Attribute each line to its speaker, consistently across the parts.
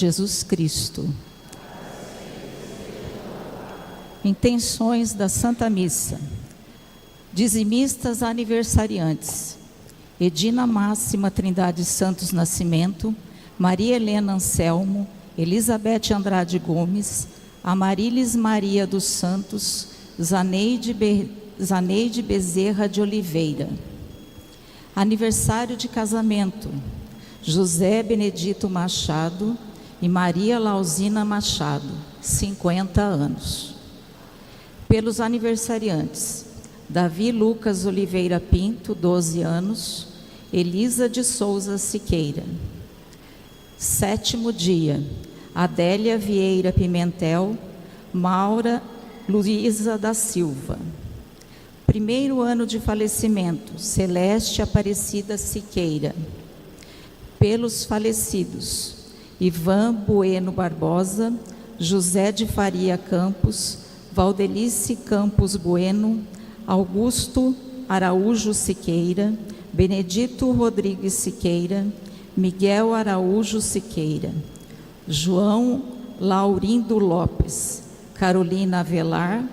Speaker 1: Jesus Cristo. Intenções da Santa Missa. Dizimistas aniversariantes: Edina Máxima Trindade Santos Nascimento, Maria Helena Anselmo, Elizabeth Andrade Gomes, Amarilis Maria dos Santos, Zaneide Bezerra de Oliveira. Aniversário de casamento: José Benedito Machado e Maria Lausina Machado, 50 anos. Pelos aniversariantes: Davi Lucas Oliveira Pinto, 12 anos, Elisa de Souza Siqueira. 7º dia: Adélia Vieira Pimentel, Maura Luísa da Silva. 1º ano de falecimento: Celeste Aparecida Siqueira. Pelos falecidos: Ivan Bueno Barbosa, José de Faria Campos, Valdelice Campos Bueno, Augusto Araújo Siqueira, Benedito Rodrigues Siqueira, Miguel Araújo Siqueira, João Laurindo Lopes, Carolina Avelar,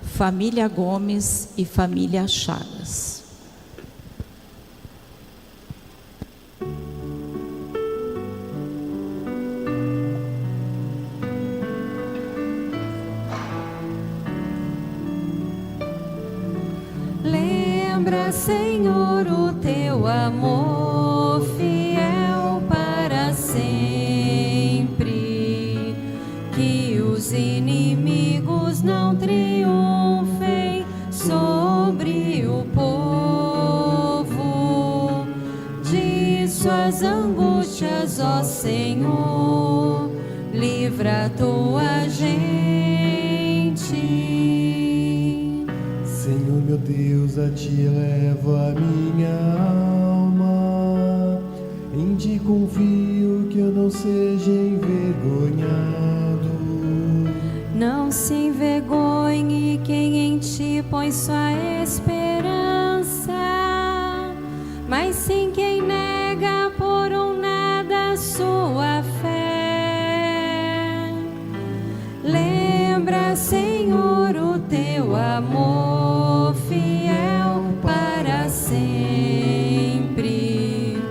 Speaker 1: família Gomes e família Chagas.
Speaker 2: Lembra, Senhor, o teu amor fiel para sempre, que os inimigos não triunfem sobre o povo. De suas angústias, ó Senhor, livra a tua gente.
Speaker 3: Senhor meu Deus, a ti levo a minha alma, em ti confio que eu não seja envergonhado.
Speaker 2: Não se envergonhe quem em ti põe sua esperança, mas sim quem nega por nada sua fé. Lembra, Senhor, o teu amor fiel para sempre,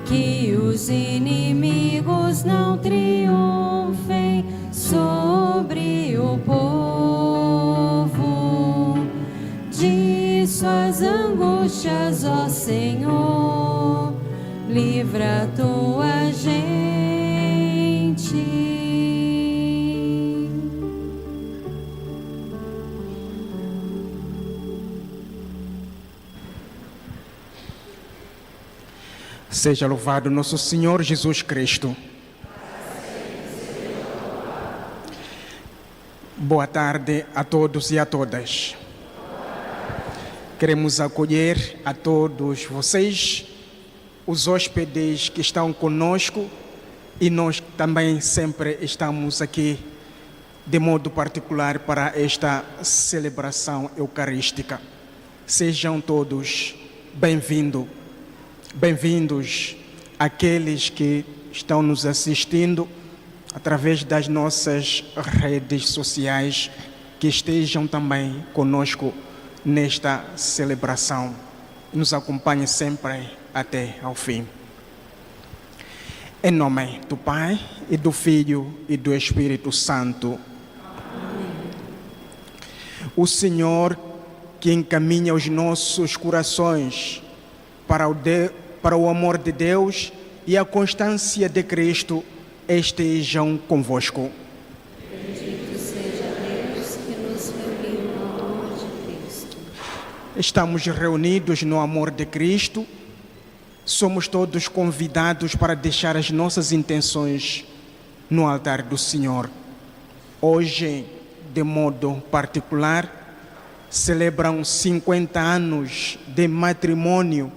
Speaker 2: que os inimigos não triunfem sobre o povo. De suas angústias, ó Senhor, livra a tua gente.
Speaker 4: Seja louvado nosso Senhor Jesus Cristo. Boa tarde a todos e a todas. Queremos acolher a todos vocês, os hóspedes que estão conosco, e nós também sempre estamos aqui de modo particular para esta celebração eucarística. Sejam todos bem-vindos. Bem-vindos aqueles que estão nos assistindo através das nossas redes sociais, que estejam também conosco nesta celebração. Nos acompanhem sempre até ao fim. Em nome do Pai, e do Filho, e do Espírito Santo. Amém. O Senhor, que encaminha os nossos corações para o amor de Deus e a constância de Cristo, estejam convosco.
Speaker 2: Bendito seja Deus que nos reuniu no amor de Cristo.
Speaker 4: Estamos reunidos no amor de Cristo. Somos todos convidados para deixar as nossas intenções no altar do Senhor. Hoje, de modo particular, celebram 50 anos de matrimônio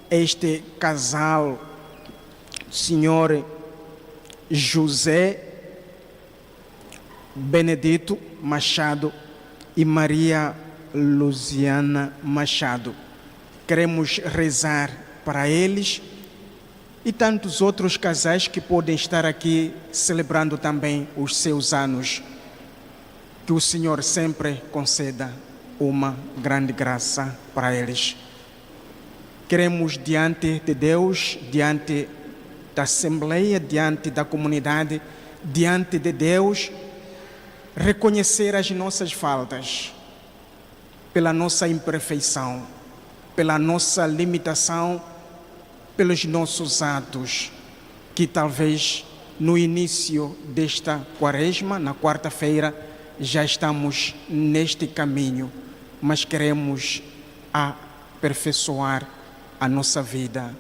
Speaker 4: este casal, Senhor José Benedito Machado e Maria Luziana Machado. Queremos rezar para eles e tantos outros casais que podem estar aqui celebrando também os seus anos. Que o Senhor sempre conceda uma grande graça para eles. Queremos, diante de Deus, diante da Assembleia, diante da comunidade, diante de Deus, reconhecer as nossas faltas, pela nossa imperfeição, pela nossa limitação, pelos nossos atos, que talvez no início desta quaresma, na quarta-feira, já estamos neste caminho, mas queremos aperfeiçoar a nossa vida,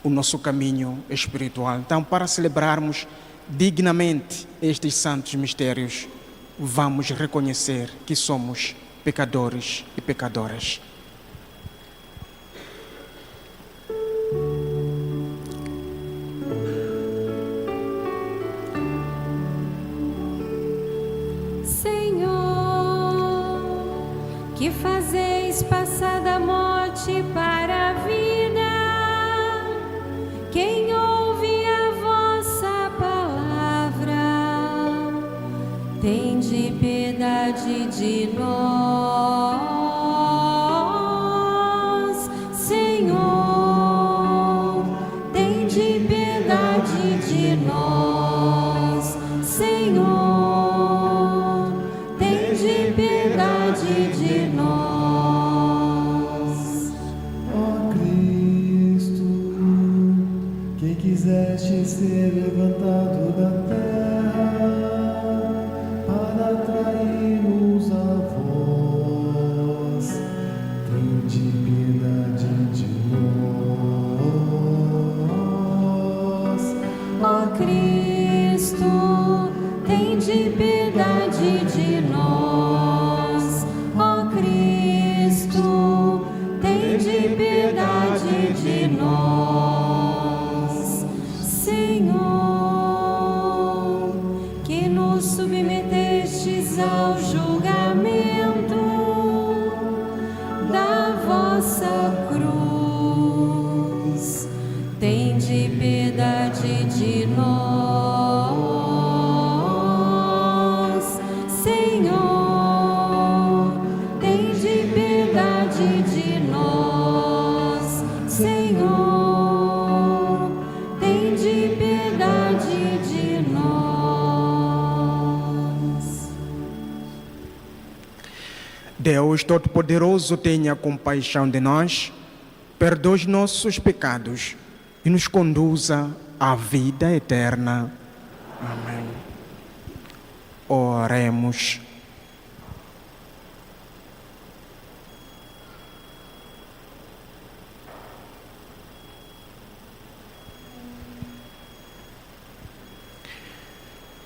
Speaker 4: o nosso caminho espiritual. Então, para celebrarmos dignamente estes santos mistérios, vamos reconhecer que somos pecadores e pecadoras.
Speaker 2: Que fazeis passar da morte para a vida, quem ouve a vossa palavra, tende piedade de nós, Senhor, tende piedade de nós, Senhor, tende piedade de nós.
Speaker 3: Ó Cristo, que quiseste ser levantado da terra para atrair-nos a vós, tende piedade de nós.
Speaker 2: Ó Cristo, tende piedade de nós. Ó Cristo, tende piedade de nós. Senhor, que nos submetestes ao julgamento da vossa cruz, tende piedade de nós, Senhor, tende piedade de nós, Senhor, tende piedade de nós.
Speaker 4: Deus Todo-Poderoso, tenha compaixão de nós, perdoe os nossos pecados e nos conduza à vida eterna. Amém. Oremos.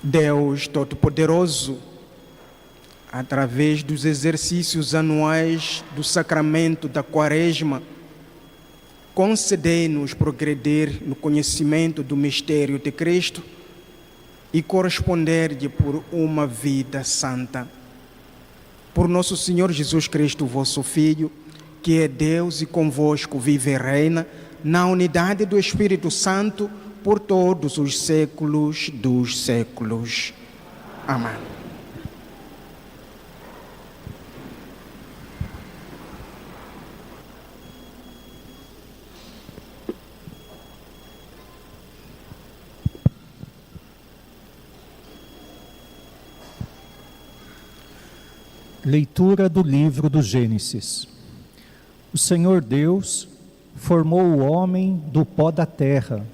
Speaker 4: Deus Todo-Poderoso, através dos exercícios anuais do sacramento da Quaresma, concedei-nos progredir no conhecimento do mistério de Cristo e corresponder-lhe por uma vida santa. Por nosso Senhor Jesus Cristo, vosso Filho, que é Deus e convosco vive e reina, na unidade do Espírito Santo, por todos os séculos dos séculos. Amém.
Speaker 5: Leitura do livro do Gênesis. O Senhor Deus formou o homem do pó da terra,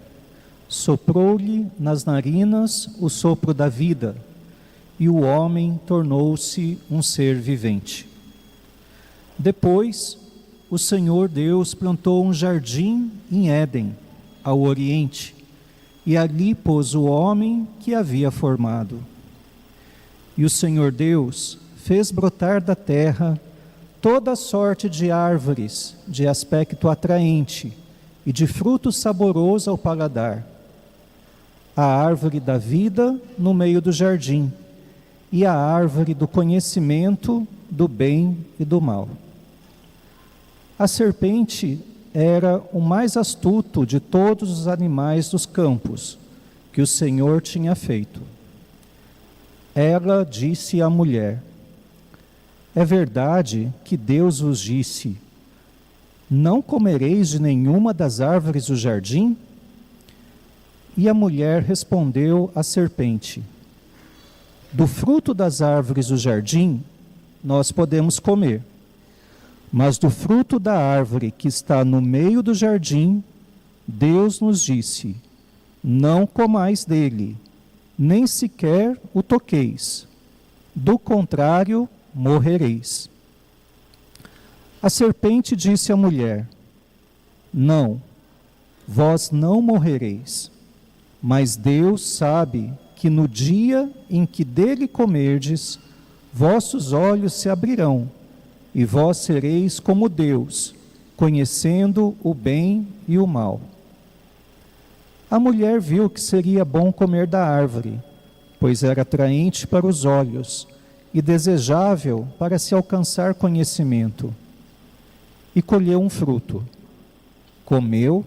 Speaker 5: soprou-lhe nas narinas o sopro da vida, e o homem tornou-se um ser vivente. Depois, o Senhor Deus plantou um jardim em Éden, ao oriente, e ali pôs o homem que havia formado. E o Senhor Deus fez brotar da terra toda sorte de árvores de aspecto atraente e de fruto saboroso ao paladar. A árvore da vida no meio do jardim e a árvore do conhecimento do bem e do mal. A serpente era o mais astuto de todos os animais dos campos que o Senhor tinha feito. Ela disse à mulher: é verdade que Deus vos disse: não comereis de nenhuma das árvores do jardim? E a mulher respondeu à serpente: do fruto das árvores do jardim nós podemos comer, mas do fruto da árvore que está no meio do jardim, Deus nos disse: não comais dele, nem sequer o toqueis, do contrário, morrereis. A serpente disse à mulher: não, vós não morrereis, mas Deus sabe que no dia em que dele comerdes, vossos olhos se abrirão, e vós sereis como Deus, conhecendo o bem e o mal. A mulher viu que seria bom comer da árvore, pois era atraente para os olhos e desejável para se alcançar conhecimento. E colheu um fruto, comeu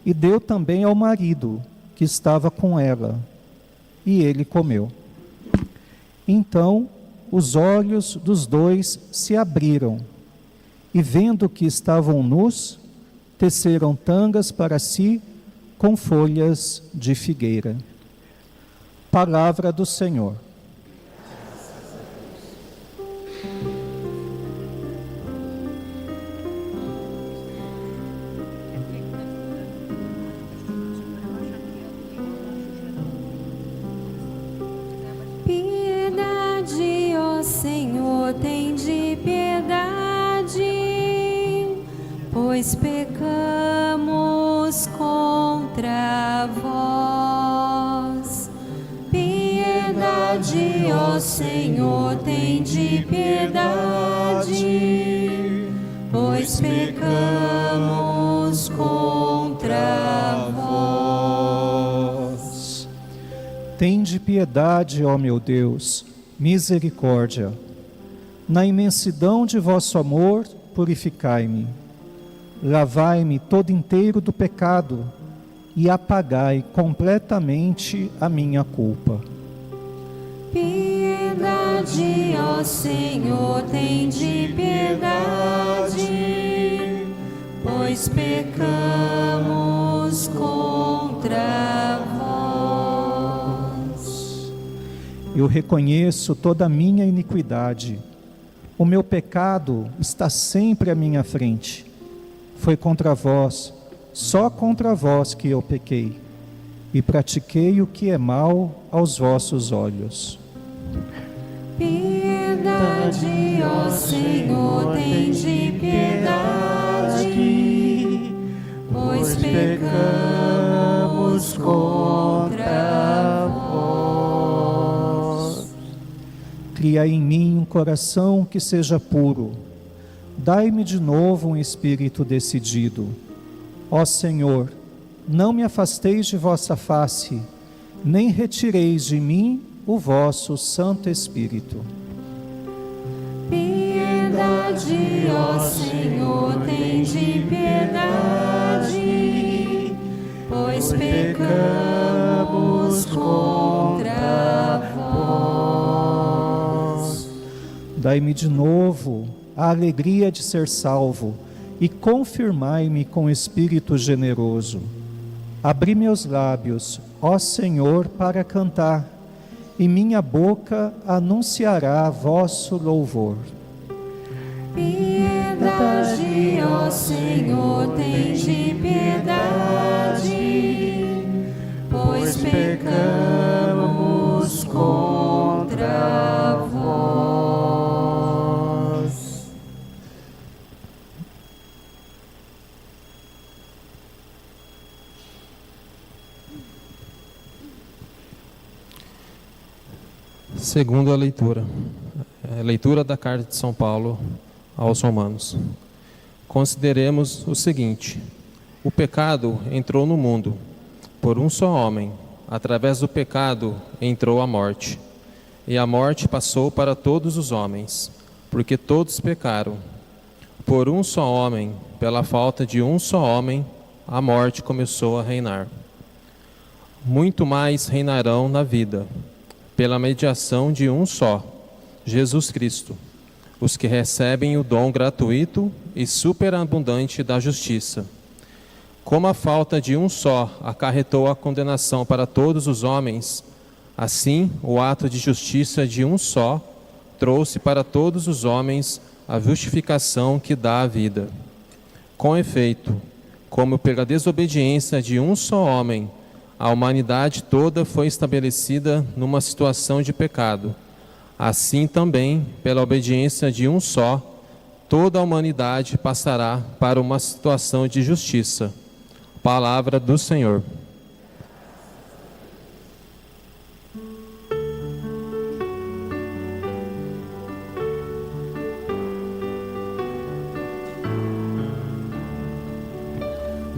Speaker 5: e deu também ao marido que estava com ela, e ele comeu. Então os olhos dos dois se abriram, e vendo que estavam nus, teceram tangas para si com folhas de figueira. Palavra do Senhor.
Speaker 2: Piedade, ó Senhor, tende piedade, pois pecamos contra vós. Piedade, ó Senhor, tende piedade, pois pecamos contra vós.
Speaker 5: Tende piedade, ó meu Deus, misericórdia. Na imensidão de vosso amor, purificai-me. Lavai-me todo inteiro do pecado e apagai completamente a minha culpa.
Speaker 2: Piedade, ó Senhor, tende piedade, pois pecamos contra vós.
Speaker 5: Eu reconheço toda a minha iniquidade. O meu pecado está sempre à minha frente. Foi contra vós, só contra vós que eu pequei, e pratiquei o que é mal aos vossos olhos.
Speaker 2: Piedade, ó Senhor, tende piedade, pois pecamos contra vós.
Speaker 5: Criai em mim um coração que seja puro. Dai-me de novo um espírito decidido. Ó Senhor, não me afasteis de vossa face, nem retireis de mim o vosso Santo Espírito.
Speaker 2: Piedade, ó Senhor, tende piedade, pois pecamos contra vós.
Speaker 5: Dai-me de novo a alegria de ser salvo e confirmai-me com espírito generoso. Abri meus lábios, ó Senhor, para cantar, e minha boca anunciará vosso louvor.
Speaker 2: Piedade, ó Senhor, tende piedade, pois pecamos contra vós.
Speaker 6: Segunda leitura. Leitura da carta de São Paulo aos Romanos. Consideremos o seguinte: o pecado entrou no mundo por um só homem. Através do pecado entrou a morte. E a morte passou para todos os homens, porque todos pecaram. Por um só homem pela falta de um só homem, a morte começou a reinar. Muito mais reinarão na vida, pela mediação de um só, Jesus Cristo, os que recebem o dom gratuito e superabundante da justiça. Como a falta de um só acarretou a condenação para todos os homens, assim o ato de justiça de um só trouxe para todos os homens a justificação que dá a vida. Com efeito, como pela desobediência de um só homem, a humanidade toda foi estabelecida numa situação de pecado, assim também, pela obediência de um só, toda a humanidade passará para uma situação de justiça. Palavra do Senhor.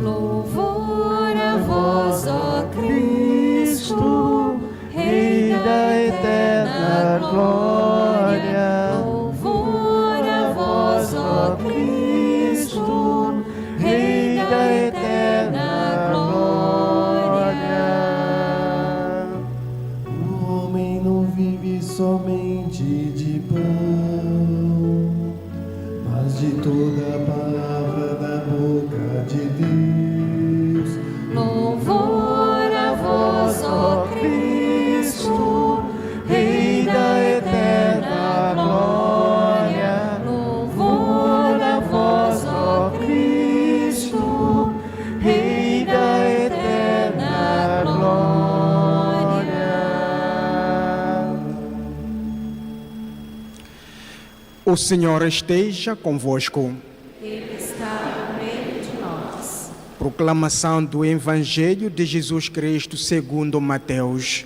Speaker 2: Louvor a vós, ó Cristo, Rei da eterna glória. Louvor a vós, ó Cristo, Rei da eterna glória.
Speaker 3: O homem não vive somente de pão, mas de toda a palavra da boca de Deus.
Speaker 2: Louvor a vós, ó Cristo, Rei da eterna glória. Louvor a vós, ó Cristo, Rei da eterna glória.
Speaker 4: O Senhor esteja convosco.
Speaker 2: Ele está no meio de nós.
Speaker 4: Proclamação do Evangelho de Jesus Cristo segundo Mateus.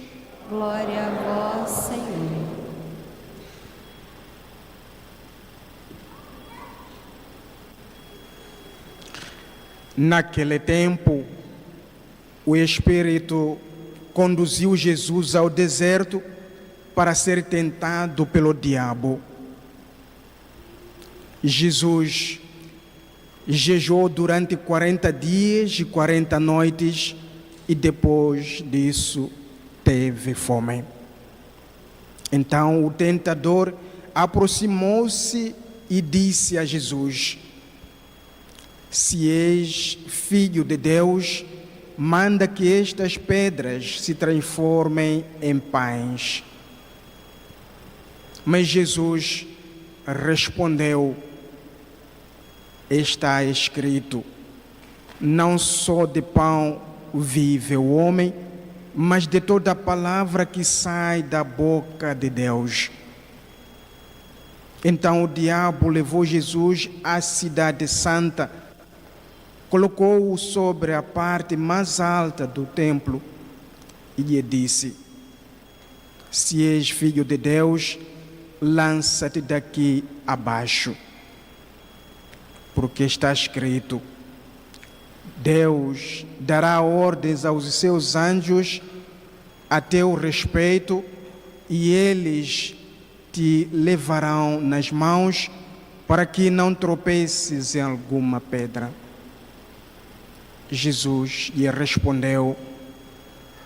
Speaker 2: Glória a vós, Senhor.
Speaker 4: Naquele tempo, o Espírito conduziu Jesus ao deserto para ser tentado pelo diabo. Jesus jejuou durante 40 dias e 40 noites e depois disso teve fome. Então o tentador aproximou-se e disse a Jesus: se és filho de Deus, manda que estas pedras se transformem em pães. Mas Jesus respondeu: está escrito, não só de pão vive o homem, mas de toda a palavra que sai da boca de Deus. Então o diabo levou Jesus à cidade santa, colocou-o sobre a parte mais alta do templo e lhe disse: se és filho de Deus, lança-te daqui abaixo. Porque está escrito, Deus dará ordens aos seus anjos a teu respeito e eles te levarão nas mãos para que não tropeces em alguma pedra. Jesus lhe respondeu,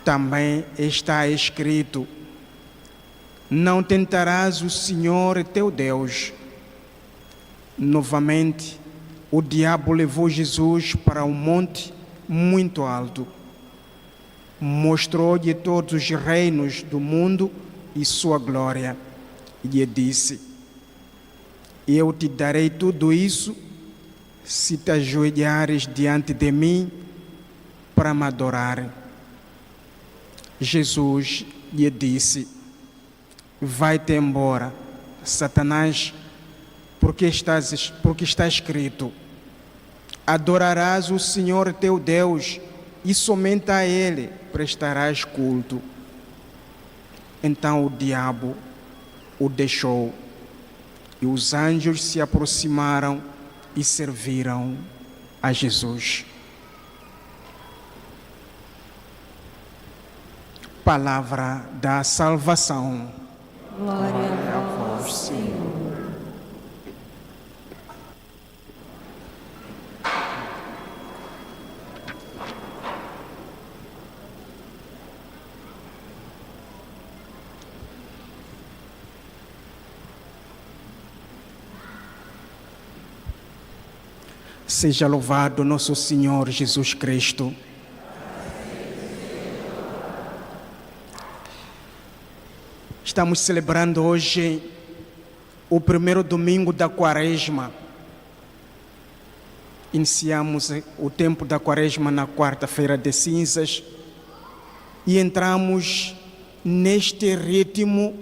Speaker 4: também está escrito, não tentarás o Senhor teu Deus. Novamente, o diabo levou Jesus para um monte muito alto. Mostrou-lhe todos os reinos do mundo e sua glória. E lhe disse, eu te darei tudo isso se te ajoelhares diante de mim para me adorar. Jesus lhe disse, vai-te embora, Satanás, porque está escrito, adorarás o Senhor teu Deus e somente a Ele prestarás culto. Então o diabo o deixou e os anjos se aproximaram e serviram a Jesus. Palavra da salvação.
Speaker 2: Glória a vós, Senhor.
Speaker 4: Seja louvado nosso Senhor Jesus Cristo. Estamos celebrando hoje o primeiro domingo da Quaresma. Iniciamos o tempo da Quaresma na quarta-feira de cinzas e entramos neste ritmo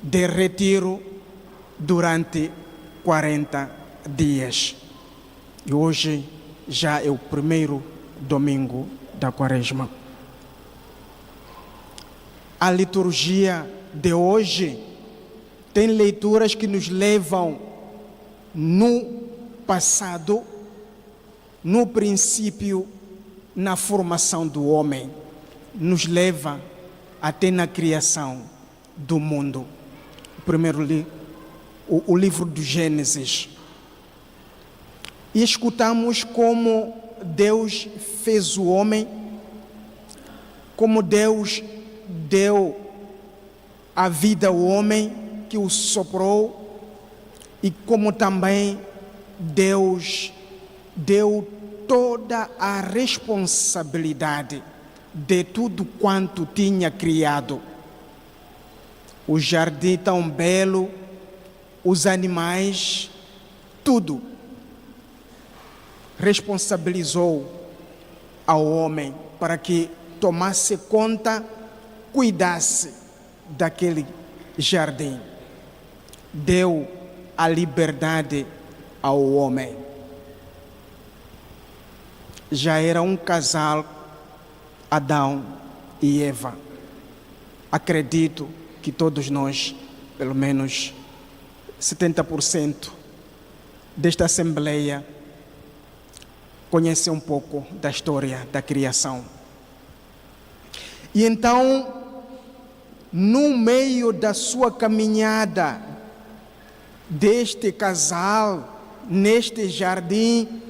Speaker 4: de retiro durante 40 dias. E hoje já é o primeiro domingo da Quaresma. A liturgia de hoje tem leituras que nos levam no passado, no princípio, na formação do homem, nos leva até na criação do mundo. Primeiro o livro do Gênesis. E escutamos como Deus fez o homem, como Deus deu a vida ao homem, que o soprou, e como também Deus deu toda a responsabilidade de tudo quanto tinha criado. O jardim tão belo, os animais, tudo. Responsabilizou ao homem para que tomasse conta, cuidasse daquele jardim. Deu a liberdade ao homem. Já era um casal, Adão e Eva. Acredito que todos nós, pelo menos 70% desta Assembleia, conhecem um pouco da história da criação. E então, no meio da sua caminhada deste casal, neste jardim,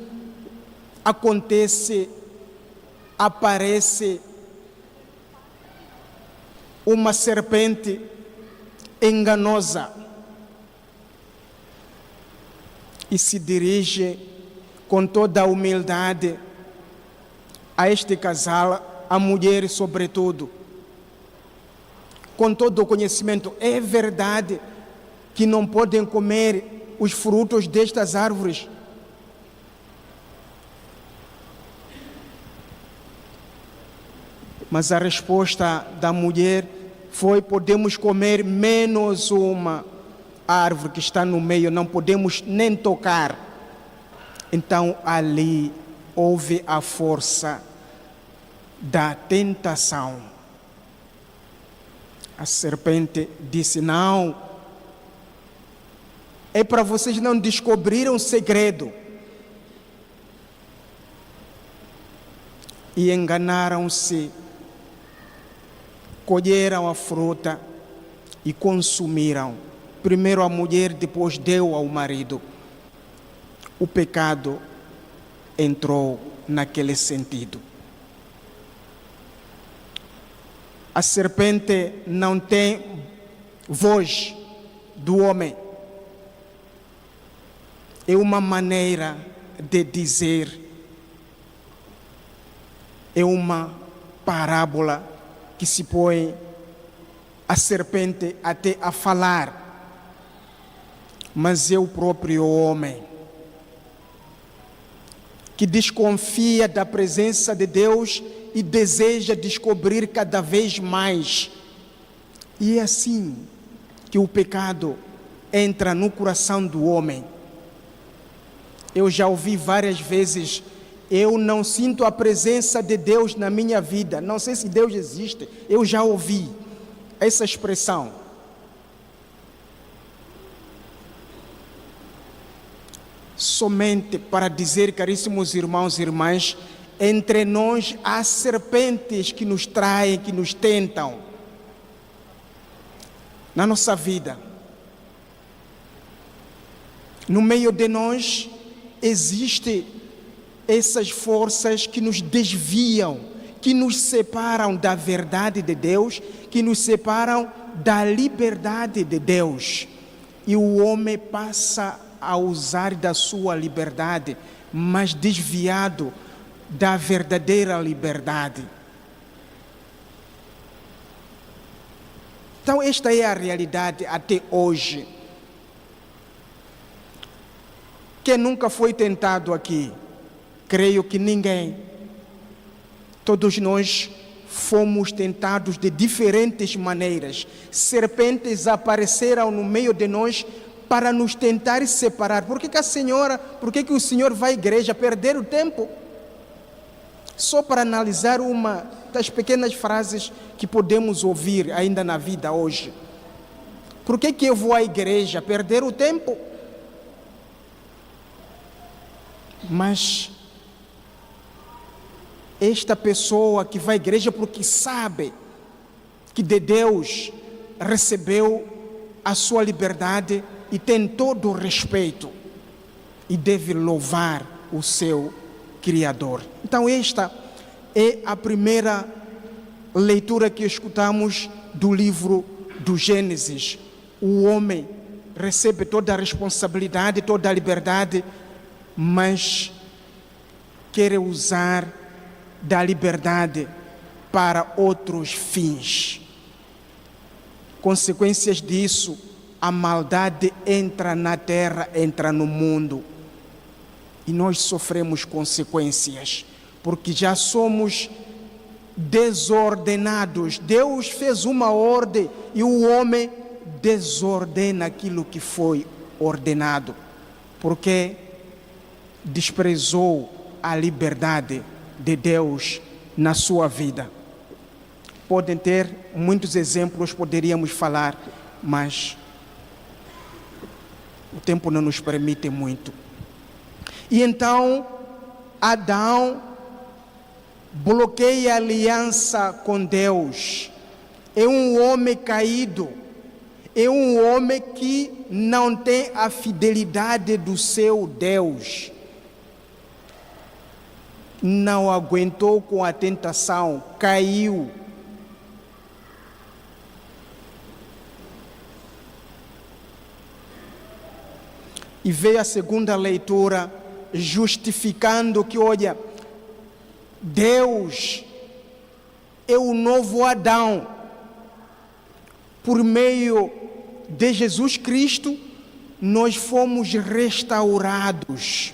Speaker 4: aparece uma serpente enganosa e se dirige com toda a humildade a este casal, a mulher sobretudo, com todo o conhecimento. É verdade que não podem comer os frutos destas árvores. Mas a resposta da mulher foi: podemos comer menos uma árvore que está no meio, não podemos nem tocar. Então ali houve a força da tentação. A serpente disse: não, é para vocês não descobrirem um segredo. E enganaram-se, colheram a fruta e consumiram. Primeiro a mulher, depois deu ao marido. O pecado entrou naquele sentido. A serpente não tem voz do homem. É uma maneira de dizer, é uma parábola que se põe a serpente até a falar, mas é o próprio homem que desconfia da presença de Deus e deseja descobrir cada vez mais. E é assim que o pecado entra no coração do homem. Eu já ouvi várias vezes: eu não sinto a presença de Deus na minha vida, não sei se Deus existe. Eu já ouvi essa expressão. Somente para dizer, caríssimos irmãos e irmãs, entre nós há serpentes que nos traem, que nos tentam na nossa vida. No meio de nós existem essas forças que nos desviam, que nos separam da verdade de Deus, que nos separam da liberdade de Deus. E o homem passa a usar da sua liberdade, mas desviado da verdadeira liberdade. Então, esta é a realidade até hoje. Quem nunca foi tentado aqui? Creio que ninguém. Todos nós fomos tentados de diferentes maneiras. Serpentes apareceram no meio de nós para nos tentar separar. Por que o Senhor vai à igreja perder o tempo? Só para analisar uma das pequenas frases que podemos ouvir ainda na vida hoje. Por que eu vou à igreja perder o tempo? Mas esta pessoa que vai à igreja porque sabe que de Deus recebeu a sua liberdade e tem todo o respeito e deve louvar o seu Criador. Então esta é a primeira leitura que escutamos do livro do Gênesis. O homem recebe toda a responsabilidade, toda a liberdade, mas quer usar da liberdade para outros fins. Consequências disso, a maldade entra na terra, entra no mundo. E nós sofremos consequências, porque já somos desordenados. Deus fez uma ordem e o homem desordena aquilo que foi ordenado, porque desprezou a liberdade de Deus na sua vida. Podem ter muitos exemplos, poderíamos falar, mas o tempo não nos permite muito. E então, Adão bloqueia a aliança com Deus. É um homem caído, é um homem que não tem a fidelidade do seu Deus. Não aguentou com a tentação, caiu. E veio a segunda leitura justificando que, olha, Deus é o novo Adão. Por meio de Jesus Cristo, nós fomos restaurados.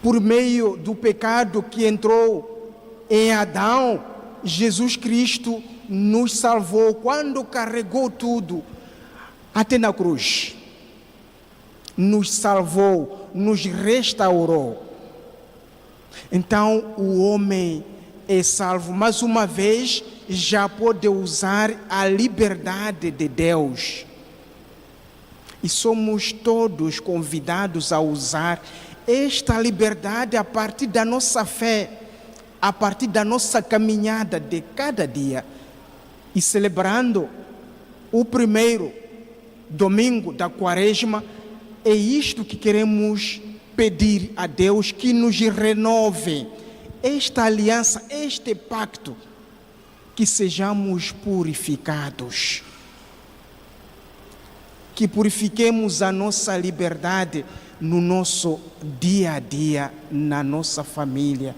Speaker 4: Por meio do pecado que entrou em Adão, Jesus Cristo nos salvou quando carregou tudo até na cruz. Nos salvou, nos restaurou. Então o homem é salvo, mais uma vez já pode usar a liberdade de Deus. E somos todos convidados a usar esta liberdade a partir da nossa fé, a partir da nossa caminhada de cada dia. E celebrando o primeiro domingo da Quaresma, é isto que queremos pedir a Deus, que nos renove esta aliança, este pacto, que sejamos purificados, que purifiquemos a nossa liberdade no nosso dia a dia, na nossa família.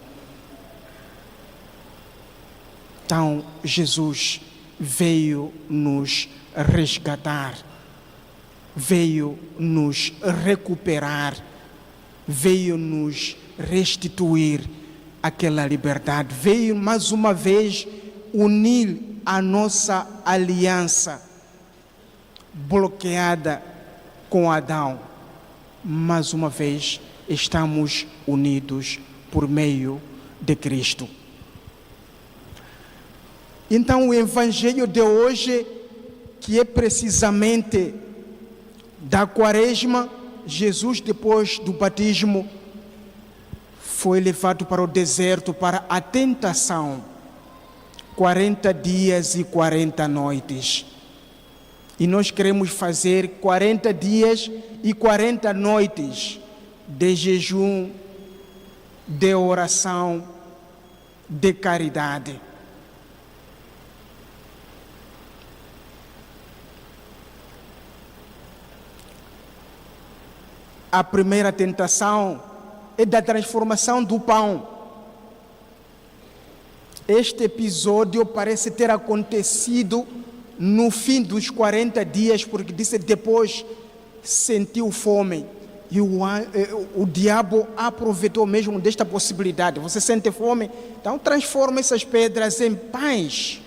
Speaker 4: Então, Jesus veio nos resgatar, veio nos recuperar, veio nos restituir aquela liberdade, veio mais uma vez unir a nossa aliança bloqueada com Adão. Mais uma vez estamos unidos por meio de Cristo. Então o evangelho de hoje, que é precisamente da Quaresma, Jesus, depois do batismo, foi levado para o deserto para a tentação, 40 dias e 40 noites. E nós queremos fazer 40 dias e 40 noites de jejum, de oração, de caridade. A primeira tentação é da transformação do pão. Este episódio parece ter acontecido no fim dos 40 dias, porque disse depois sentiu fome. E o diabo aproveitou mesmo desta possibilidade. Você sente fome? Então transforma essas pedras em pães.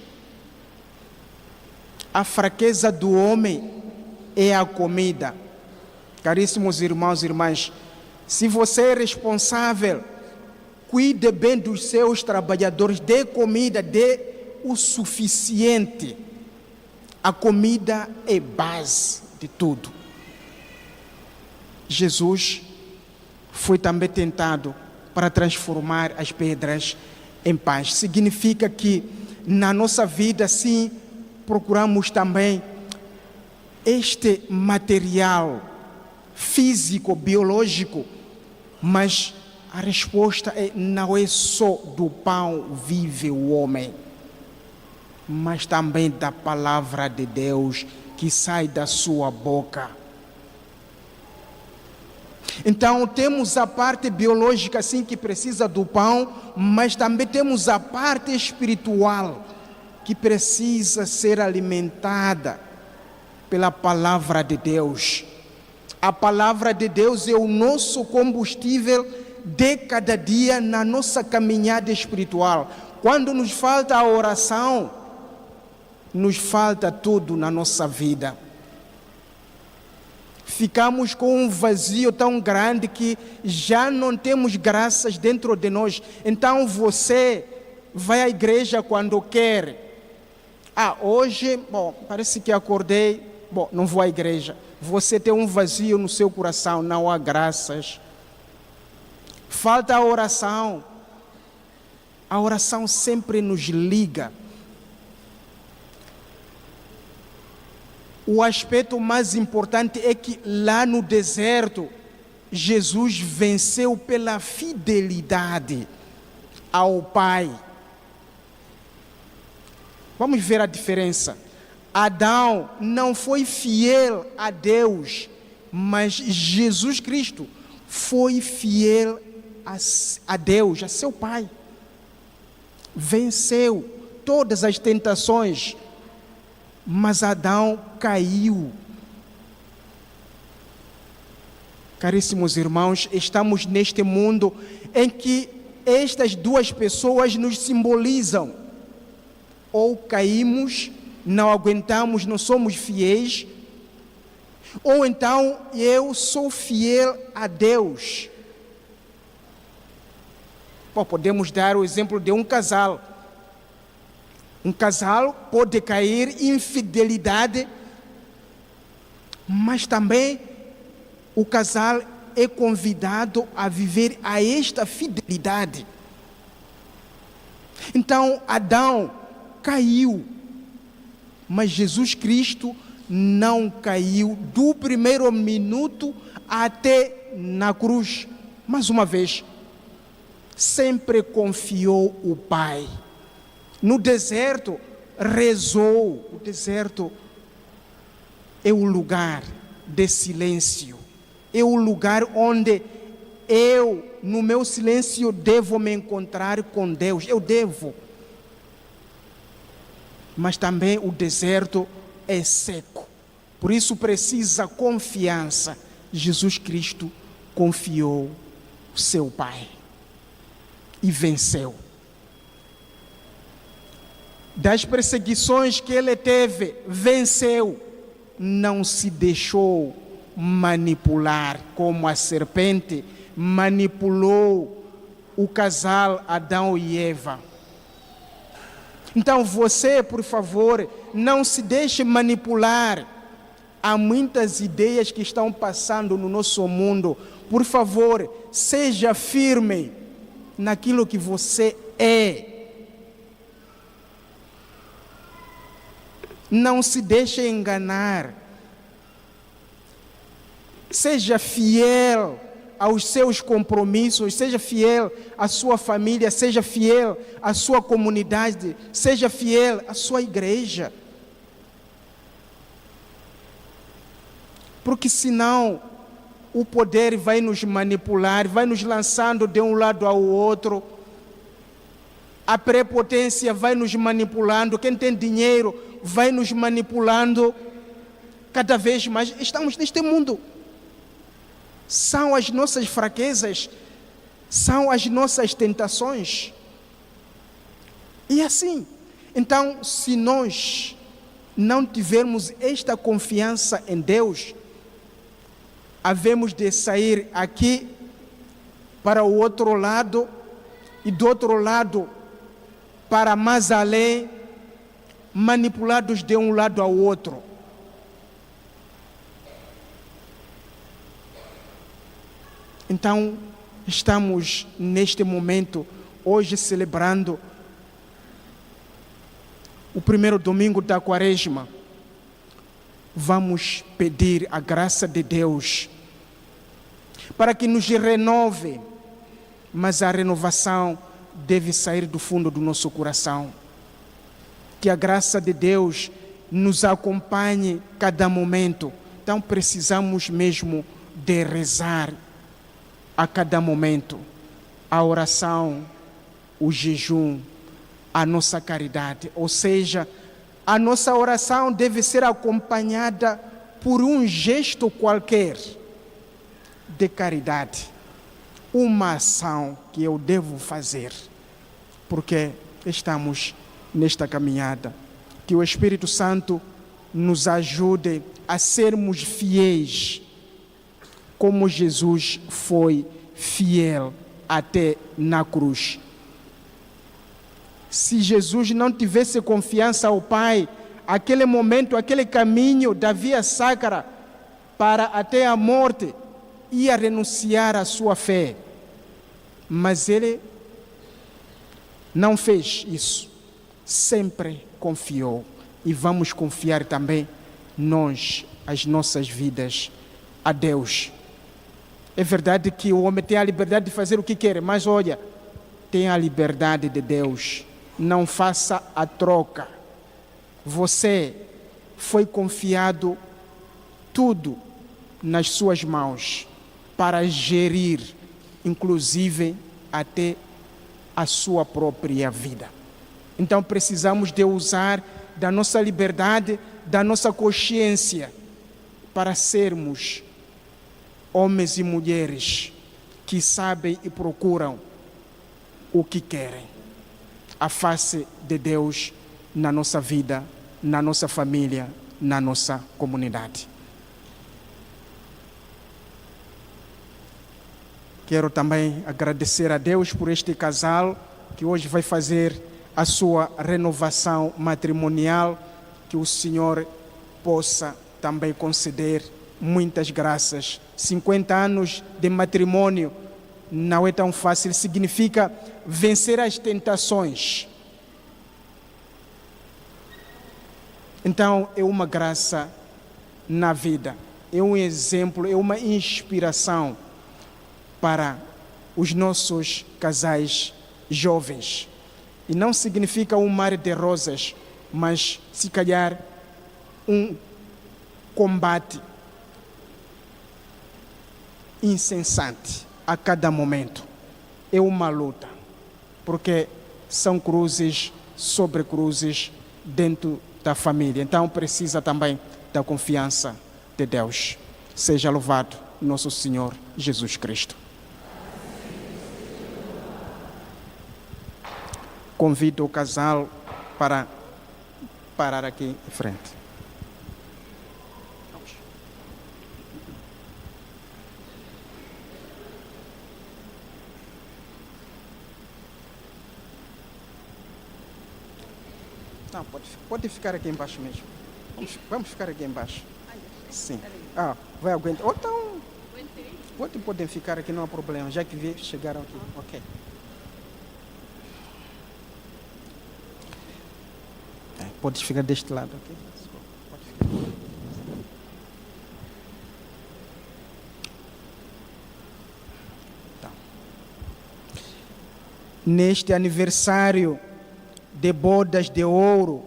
Speaker 4: A fraqueza do homem é a comida. Caríssimos irmãos e irmãs, se você é responsável, cuide bem dos seus trabalhadores, dê comida, dê o suficiente. A comida é base de tudo. Jesus foi também tentado para transformar as pedras em pães. Significa que na nossa vida, sim, procuramos também este material físico, biológico, mas a resposta não é só do pão vive o homem, mas também da palavra de Deus que sai da sua boca. Então temos a parte biológica, sim, que precisa do pão, mas também temos a parte espiritual que precisa ser alimentada pela palavra de Deus. A palavra de Deus é o nosso combustível de cada dia na nossa caminhada espiritual. Quando nos falta a oração, nos falta tudo na nossa vida. Ficamos com um vazio tão grande que já não temos graças dentro de nós. Então você vai à igreja quando quer. Hoje, parece que acordei, não vou à igreja. Você tem um vazio no seu coração, não há graças. Falta a oração. A oração sempre nos liga. O aspecto mais importante é que lá no deserto, Jesus venceu pela fidelidade ao Pai. Vamos ver a diferença. Adão não foi fiel a Deus, mas Jesus Cristo foi fiel a Deus, a seu Pai. Venceu todas as tentações, mas Adão caiu. Caríssimos irmãos, estamos neste mundo em que estas duas pessoas nos simbolizam. Ou caímos, não aguentamos, não somos fiéis, ou então eu sou fiel a Deus. Podemos dar o exemplo de um casal. Um casal pode cair em infidelidade, mas também o casal é convidado a viver a esta fidelidade. Então, Adão caiu, mas Jesus Cristo não caiu do primeiro minuto até na cruz. Mais uma vez, sempre confiou o Pai. No deserto, rezou. O deserto é o lugar de silêncio. É o lugar onde eu, no meu silêncio, devo me encontrar com Deus. Eu devo. Mas também o deserto é seco. Por isso precisa confiança. Jesus Cristo confiou o seu Pai e venceu. Das perseguições que ele teve, venceu. Não se deixou manipular como a serpente manipulou o casal Adão e Eva. Então você, por favor, não se deixe manipular. Há muitas ideias que estão passando no nosso mundo. Por favor, seja firme naquilo que você é. Não se deixe enganar. Seja fiel aos seus compromissos, seja fiel à sua família, seja fiel à sua comunidade, seja fiel à sua igreja. Porque senão o poder vai nos manipular, vai nos lançando de um lado ao outro. A prepotência vai nos manipulando, quem tem dinheiro vai nos manipulando cada vez mais. Estamos neste mundo. São as nossas fraquezas, são as nossas tentações. E assim, então, se nós não tivermos esta confiança em Deus, havemos de sair aqui para o outro lado e do outro lado para mais além, manipulados de um lado ao outro. Então, estamos neste momento, hoje celebrando o primeiro domingo da Quaresma. Vamos pedir a graça de Deus para que nos renove, mas a renovação deve sair do fundo do nosso coração. Que a graça de Deus nos acompanhe cada momento. Então precisamos mesmo de rezar a cada momento. A oração, o jejum, a nossa caridade. Ou seja, a nossa oração deve ser acompanhada por um gesto qualquer de caridade. Uma ação que eu devo fazer, porque estamos nesta caminhada. Que o Espírito Santo nos ajude a sermos fiéis, como Jesus foi fiel até na cruz. Se Jesus não tivesse confiança ao Pai, aquele momento, aquele caminho da via sacra para até a morte, ia renunciar à sua fé. Mas ele não fez isso. Sempre confiou. E vamos confiar também nós, as nossas vidas, a Deus. É verdade que o homem tem a liberdade de fazer o que quer, mas olha, tem a liberdade de Deus. Não faça a troca. Você foi confiado tudo nas suas mãos para gerir, inclusive até a sua própria vida. Então precisamos de usar da nossa liberdade, da nossa consciência, para sermos homens e mulheres que sabem e procuram o que querem. A face de Deus na nossa vida, na nossa família, na nossa comunidade. Quero também agradecer a Deus por este casal que hoje vai fazer a sua renovação matrimonial, que o Senhor possa também conceder muitas graças. 50 anos de matrimônio não é tão fácil, significa vencer as tentações. Então é uma graça na vida, é um exemplo, é uma inspiração para os nossos casais jovens. E não significa um mar de rosas, mas se calhar um combate incessante a cada momento. É uma luta, porque são cruzes sobre cruzes dentro da família. Então precisa também da confiança de Deus. Seja louvado nosso Senhor Jesus Cristo. Convido o casal para parar aqui em frente. Não, pode ficar aqui embaixo mesmo. Vamos ficar aqui embaixo. Sim. Vai aguentar. Ou então, podem ficar aqui, não há problema, já que chegaram aqui. Ok. Pode ficar deste lado, ok? Pode ficar. Então, neste aniversário de bodas de ouro,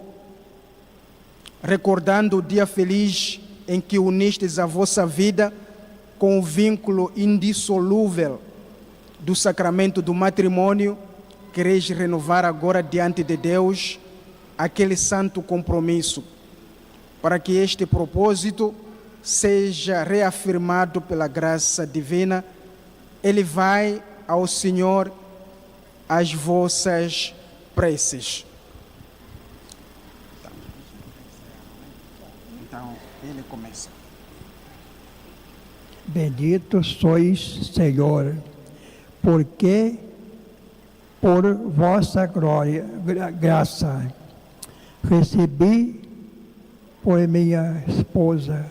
Speaker 4: recordando o dia feliz em que unistes a vossa vida com o vínculo indissolúvel do sacramento do matrimônio, quereis renovar agora diante de Deus aquele santo compromisso, para que este propósito seja reafirmado pela graça divina. Ele vai ao Senhor as vossas preces. Então, ele começa.
Speaker 7: Bendito sois, Senhor, porque por vossa graça recebi por minha esposa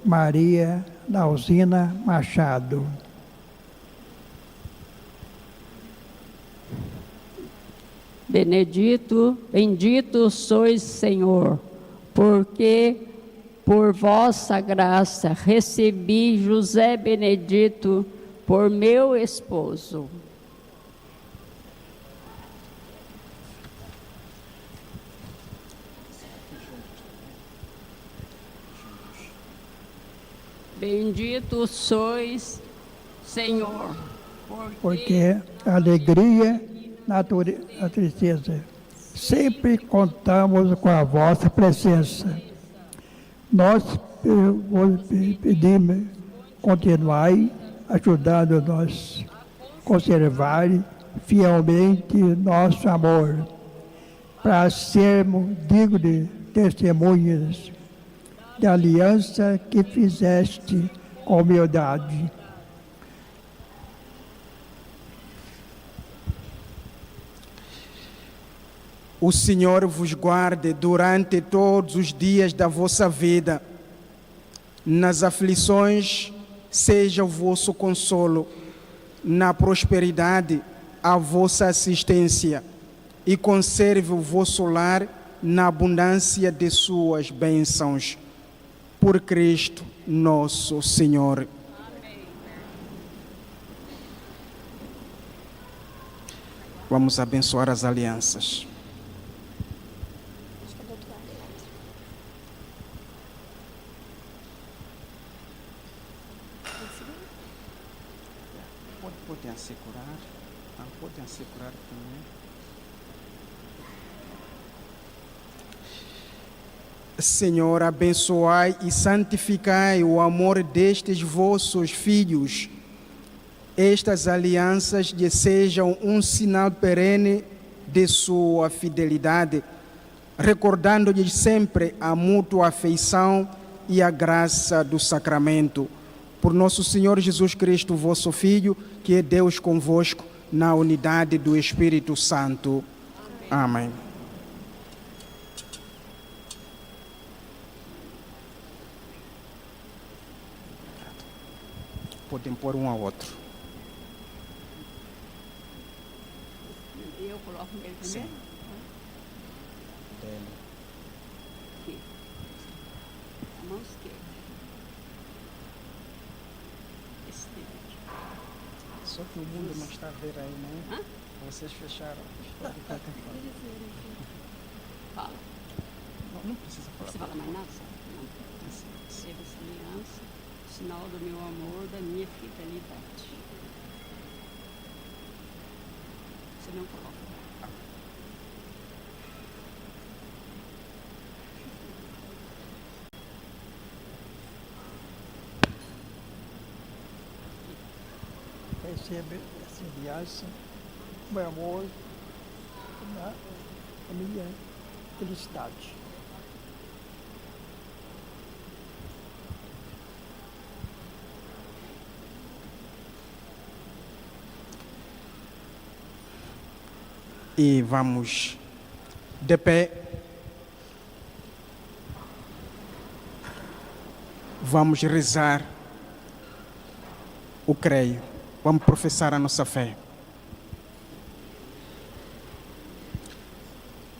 Speaker 7: Maria Dalzina Machado.
Speaker 8: Bendito sois, Senhor, porque por vossa graça recebi José Benedito por meu esposo. Bendito sois, Senhor,
Speaker 7: porque a alegria na tristeza sempre contamos com a vossa presença. Nós vos pedimos, continuai ajudando-nos a conservar fielmente nosso amor, para sermos dignos testemunhas da aliança que fizeste com humildade.
Speaker 4: O Senhor vos guarde durante todos os dias da vossa vida. Nas aflições, seja o vosso consolo. Na prosperidade, a vossa assistência. E conserve o vosso lar na abundância de suas bênçãos. Por Cristo nosso Senhor.
Speaker 8: Amém.
Speaker 4: Vamos abençoar as alianças. Podem assegurar, podem assegurar também. Senhor, abençoai e santificai o amor destes vossos filhos. Estas alianças lhes sejam um sinal perene de sua fidelidade, recordando-lhes sempre a mútua afeição e a graça do sacramento. Por nosso Senhor Jesus Cristo, vosso Filho, que é Deus convosco, na unidade do Espírito Santo. Amém. Podem pôr um ao outro.
Speaker 8: Eu coloco ele primeiro? Aqui. A mão esquerda. Esse aqui.
Speaker 4: Só que o mundo não está a ver aí, né? Vocês fecharam.
Speaker 8: Fala.
Speaker 4: Não precisa falar.
Speaker 8: Você fala mais nada? Não. Receba essa aliança, sinal do meu amor, da minha fidelidade. Você não coloca.
Speaker 7: Recebe essa aliança, meu amor, na minha felicidade.
Speaker 4: E vamos de pé. Vamos rezar o creio. Vamos professar a nossa fé.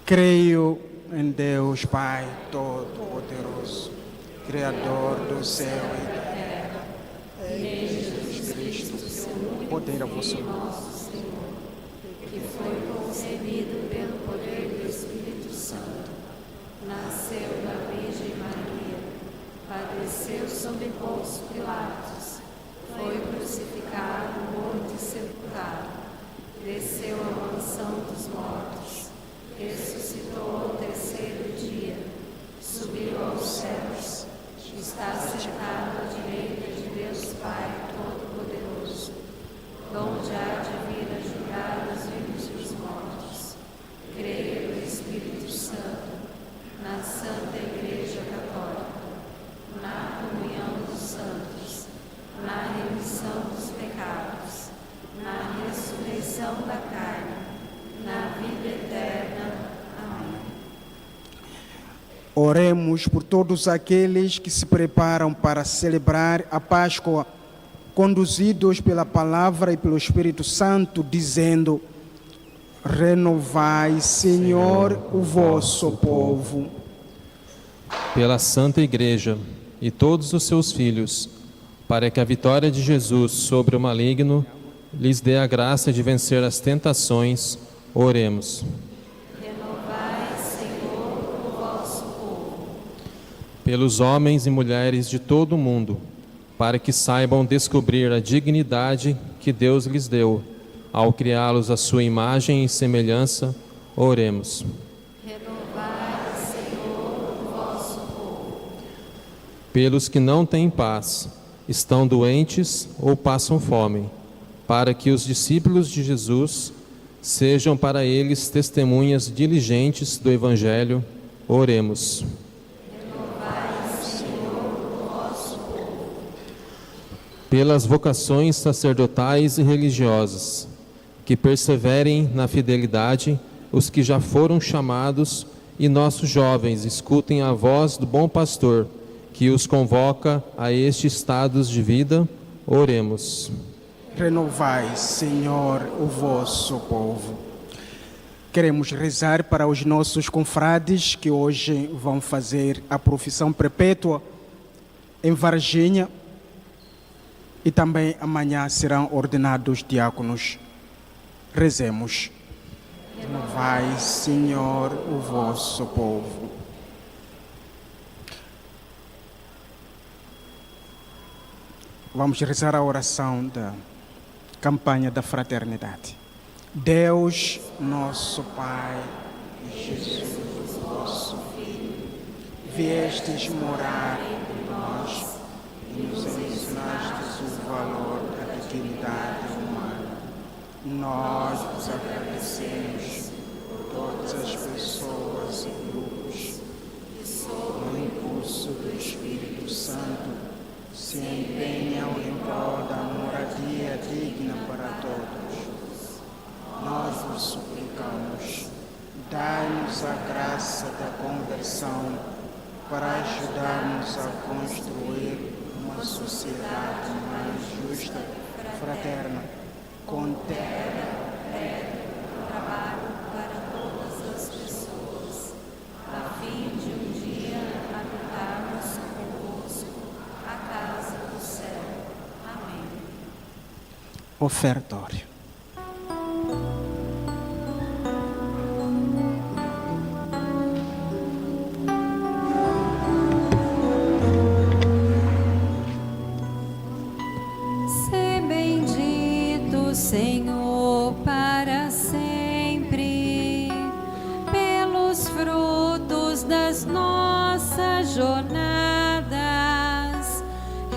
Speaker 4: Creio em Deus Pai Todo-Poderoso, Criador do céu e da terra, em Jesus Cristo, poder a vosso nome.
Speaker 2: Que foi concebido pelo poder do Espírito Santo, nasceu da Virgem Maria, padeceu sob Pôncio Pilatos, foi crucificado, morto e sepultado, desceu à mansão dos mortos, ressuscitou ao terceiro dia, subiu aos céus, está sentado à direita de Deus Pai Todo-Poderoso, donde há de vir a julgar os vivos e os mortos. Creio no Espírito Santo, na Santa Igreja Católica, na comunhão dos santos, na remissão dos pecados, na ressurreição da carne, na vida eterna. Amém.
Speaker 4: Oremos por todos aqueles que se preparam para celebrar a Páscoa, conduzidos pela palavra e pelo Espírito Santo, dizendo: renovai, Senhor, o vosso povo.
Speaker 6: Pela Santa Igreja e todos os seus filhos, para que a vitória de Jesus sobre o maligno lhes dê a graça de vencer as tentações, oremos.
Speaker 2: Renovai, Senhor, o vosso povo.
Speaker 6: Pelos homens e mulheres de todo o mundo, para que saibam descobrir a dignidade que Deus lhes deu, ao criá-los à sua imagem e semelhança, oremos.
Speaker 2: Renovai, Senhor, o vosso povo.
Speaker 6: Pelos que não têm paz, estão doentes ou passam fome, para que os discípulos de Jesus sejam para eles testemunhas diligentes do Evangelho, oremos. Pelas vocações sacerdotais e religiosas, que perseverem na fidelidade os que já foram chamados, e nossos jovens escutem a voz do bom pastor, que os convoca a estes estados de vida, oremos.
Speaker 4: Renovai, Senhor, o vosso povo. Queremos rezar para os nossos confrades que hoje vão fazer a profissão perpétua em Varginha e também amanhã serão ordenados diáconos. Rezemos. Renovai, Senhor, o vosso povo. Vamos rezar a oração da campanha da fraternidade. Deus, nosso Pai, e Jesus, vosso Filho, viestes morar entre nós e nos ensinastes o valor da dignidade humana. Nós vos agradecemos por todas as pessoas e grupos que, sob o impulso do Espírito Santo, se empenham em prol da moradia digna para todos. Nós vos suplicamos, dai-nos a graça da conversão para ajudarmos a construir uma sociedade mais justa, fraterna, com terra,
Speaker 2: Trabalho para todas as pessoas, a fim de um dia habitarmos convosco a casa do céu. Amém.
Speaker 4: ofertório.
Speaker 2: Sê bendito, Senhor, para sempre, pelos frutos das nossas jornadas,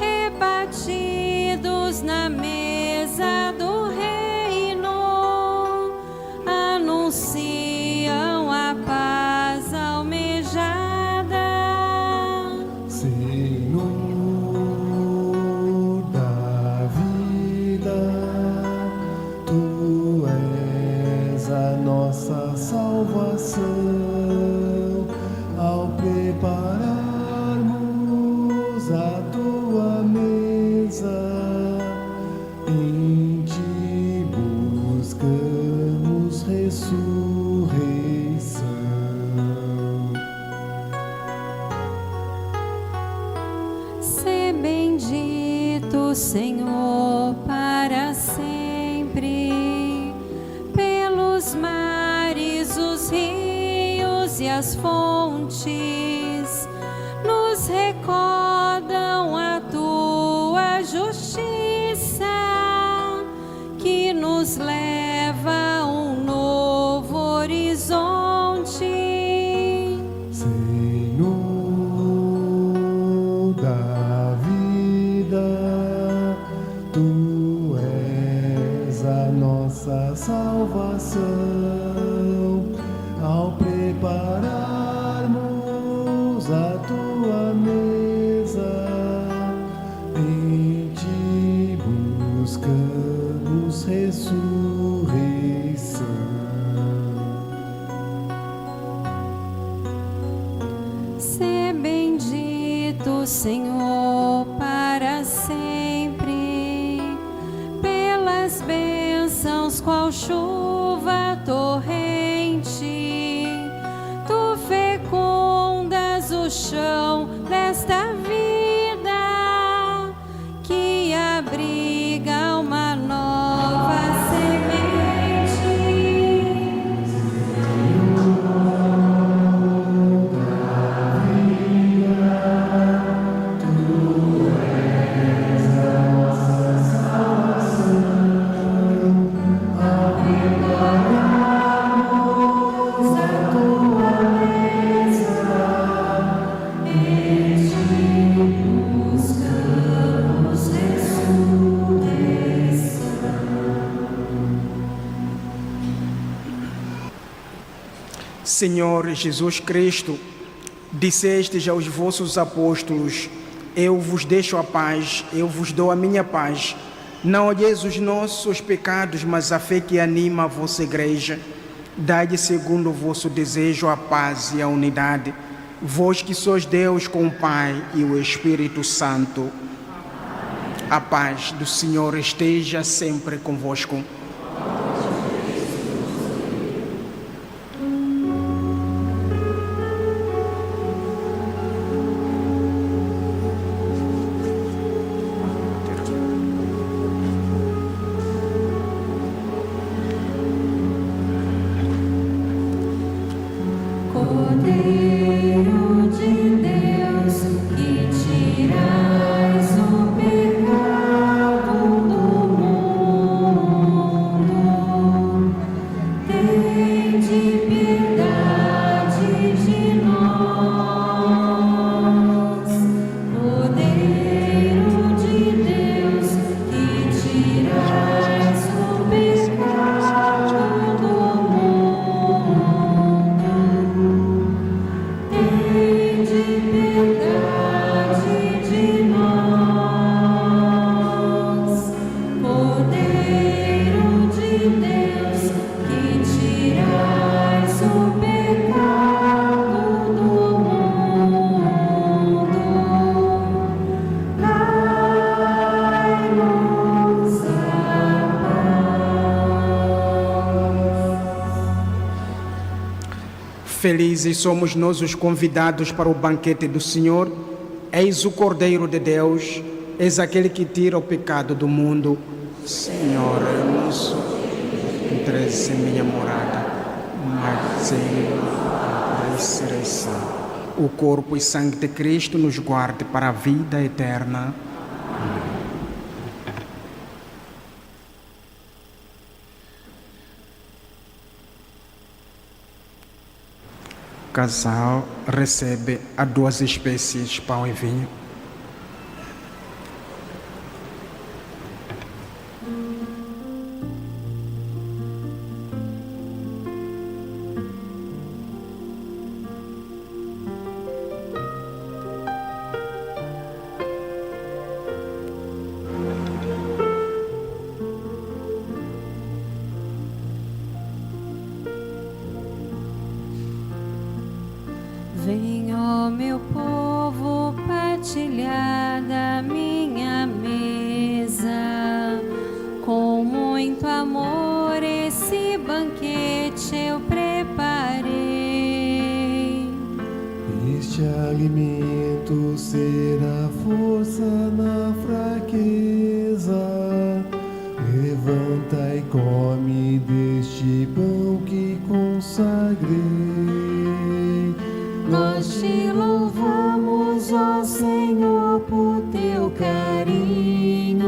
Speaker 2: repartidos na mesa do reino, anunciam a paz almejada.
Speaker 3: Senhor da vida, Tu és a nossa salvação. Ao prepararmos a Tua mesa, em Ti buscamos ressurreição.
Speaker 2: Sê bendito, Senhor, para sempre, pelos mares, os rios e as fontes, nos recordam a Tua justiça do Senhor para sempre, pelas bênçãos qual chuva torrente, tu fecundas o chão desta vida, que abriga uma nova semente.
Speaker 4: Senhor Jesus Cristo, dissestes aos vossos apóstolos: eu vos deixo a paz, eu vos dou a minha paz. Não olheis os nossos pecados, mas a fé que anima a vossa igreja. Dai-lhe segundo o vosso desejo a paz e a unidade. Vós que sois Deus com o Pai e o Espírito Santo. A paz do Senhor esteja sempre convosco.
Speaker 2: Cordeiro de Deus, que tirais o pecado do mundo, tende piedade de nós. Cordeiro de Deus, que tirais o pecado do mundo, tende piedade de nós. Cordeiro de Deus, que tirais o pecado do mundo, dai-nos a paz.
Speaker 4: Felizes somos nós os convidados para o banquete do Senhor. Eis o Cordeiro de Deus, eis aquele que tira o pecado do mundo. Senhor, eu não sou entres em minha morada, mas em a ressurreição. O corpo e sangue de Cristo nos guarde para a vida eterna. O casal recebe as duas espécies, pão e vinho.
Speaker 2: Vem, ó meu povo, partilhar da minha mesa. Com muito amor esse banquete eu preparei.
Speaker 3: Este alimento será força na fraqueza. Levanta e come deste pão que consagrei.
Speaker 2: Nós te louvamos, ó Senhor, por teu carinho,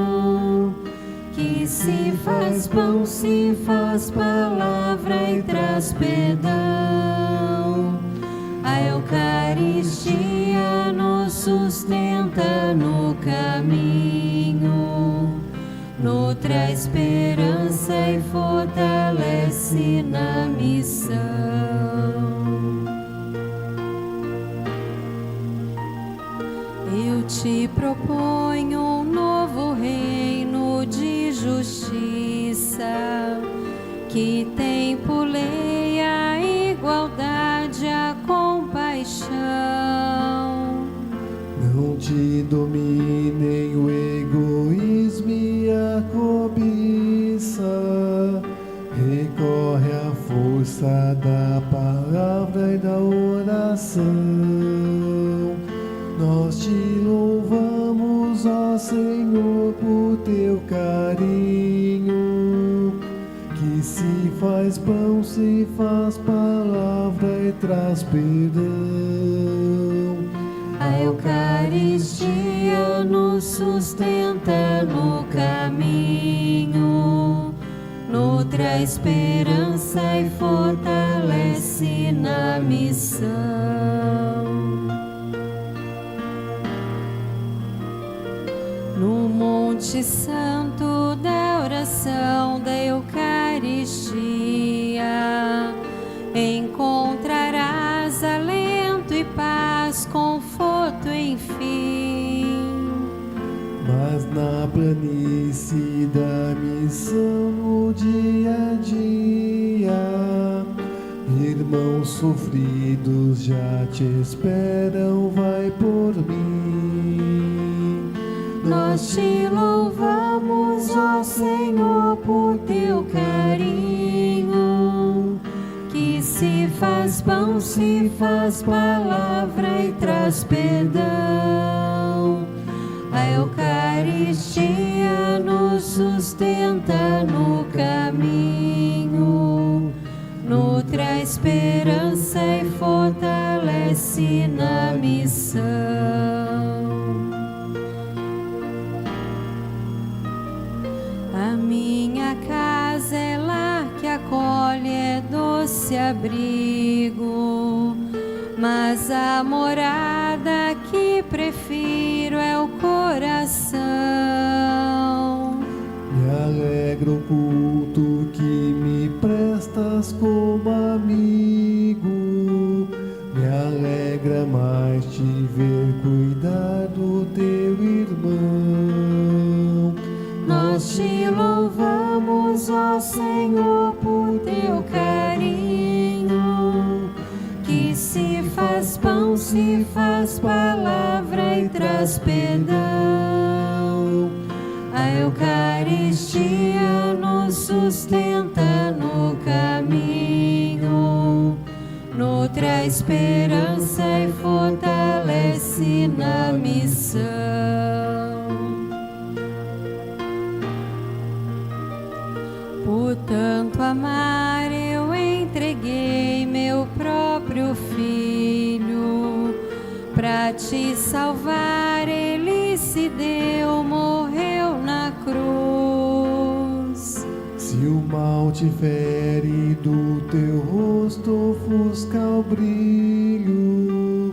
Speaker 2: que se faz pão, se faz palavra e traz perdão. A Eucaristia nos sustenta no caminho, nos traz esperança e fortalece na missão. Eu te proponho um novo reino de justiça, que tem por lei a igualdade, a compaixão.
Speaker 3: Não te dominem o egoísmo e a cobiça. Recorre à força da palavra e da oração. Nós te louvamos, ó Senhor, por teu carinho, que se faz pão, se faz palavra e traz perdão.
Speaker 2: A Eucaristia nos sustenta no caminho, nutre esperança e fortalece na missão. No Monte Santo da oração da Eucaristia, encontrarás alento e paz, conforto, enfim.
Speaker 3: Mas na planície da missão, no dia a dia, irmãos sofridos já te esperam, vai por mim.
Speaker 2: Nós te louvamos, ó Senhor, por teu carinho, que se faz pão, se faz palavra e traz perdão. A Eucaristia nos sustenta no caminho, nutre a esperança e fortalece na missão. A minha casa é lar que acolhe, é doce abrigo, mas a morada que prefiro é o coração.
Speaker 3: Me alegra o culto que me prestas como amigo, me alegra mais te ver cuidar do teu irmão.
Speaker 2: Nós te louvamos, ó Senhor, por teu carinho, que se faz pão, se faz palavra e traz perdão. A Eucaristia nos sustenta no caminho, nutre a esperança e fortalece na missão. Por tanto amar, eu entreguei meu próprio filho, pra te salvar ele se deu, morreu na cruz.
Speaker 3: Se o mal te fere, do teu rosto ofusca o brilho,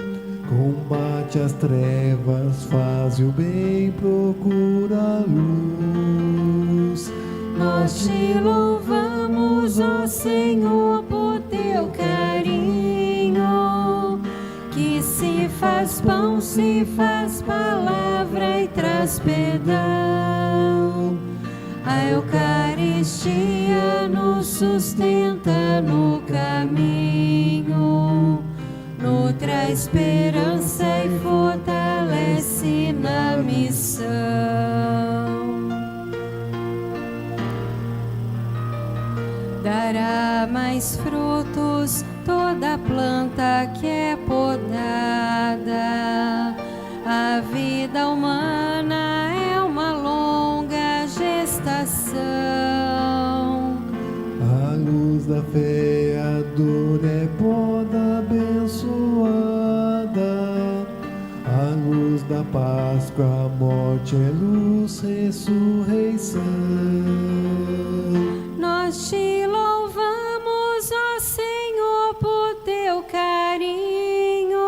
Speaker 3: combate as trevas, faz o bem, procura a luz.
Speaker 2: Nós te louvamos, ó Senhor, por teu carinho, que se faz pão, se faz palavra e traz perdão. A Eucaristia nos sustenta no caminho, nutre a esperança e fortalece na missão. Dará mais frutos toda planta que é podada. A vida humana é uma longa gestação.
Speaker 3: A luz da fé, a dor é poda abençoada. A luz da Páscoa, a morte é luz, ressurreição.
Speaker 2: Nós te louvamos, ó Senhor, por teu carinho,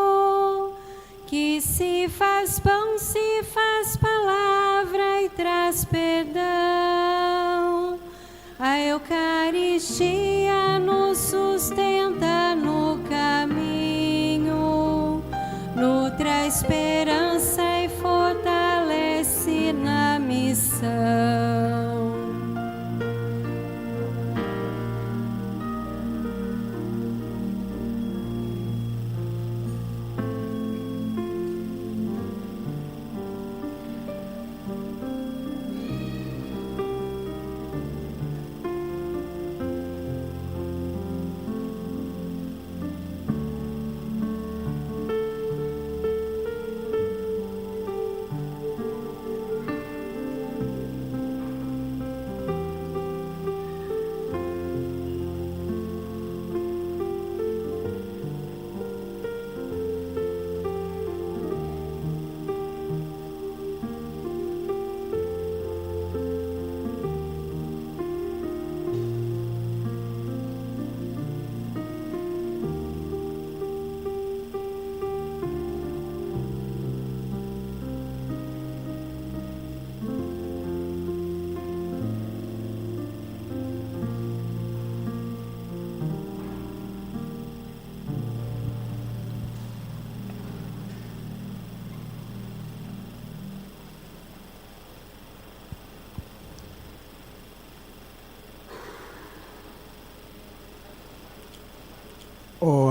Speaker 2: que se faz pão, se faz palavra e traz perdão. A Eucaristia nos sustenta no caminho, nutre a esperança e fortalece na missão.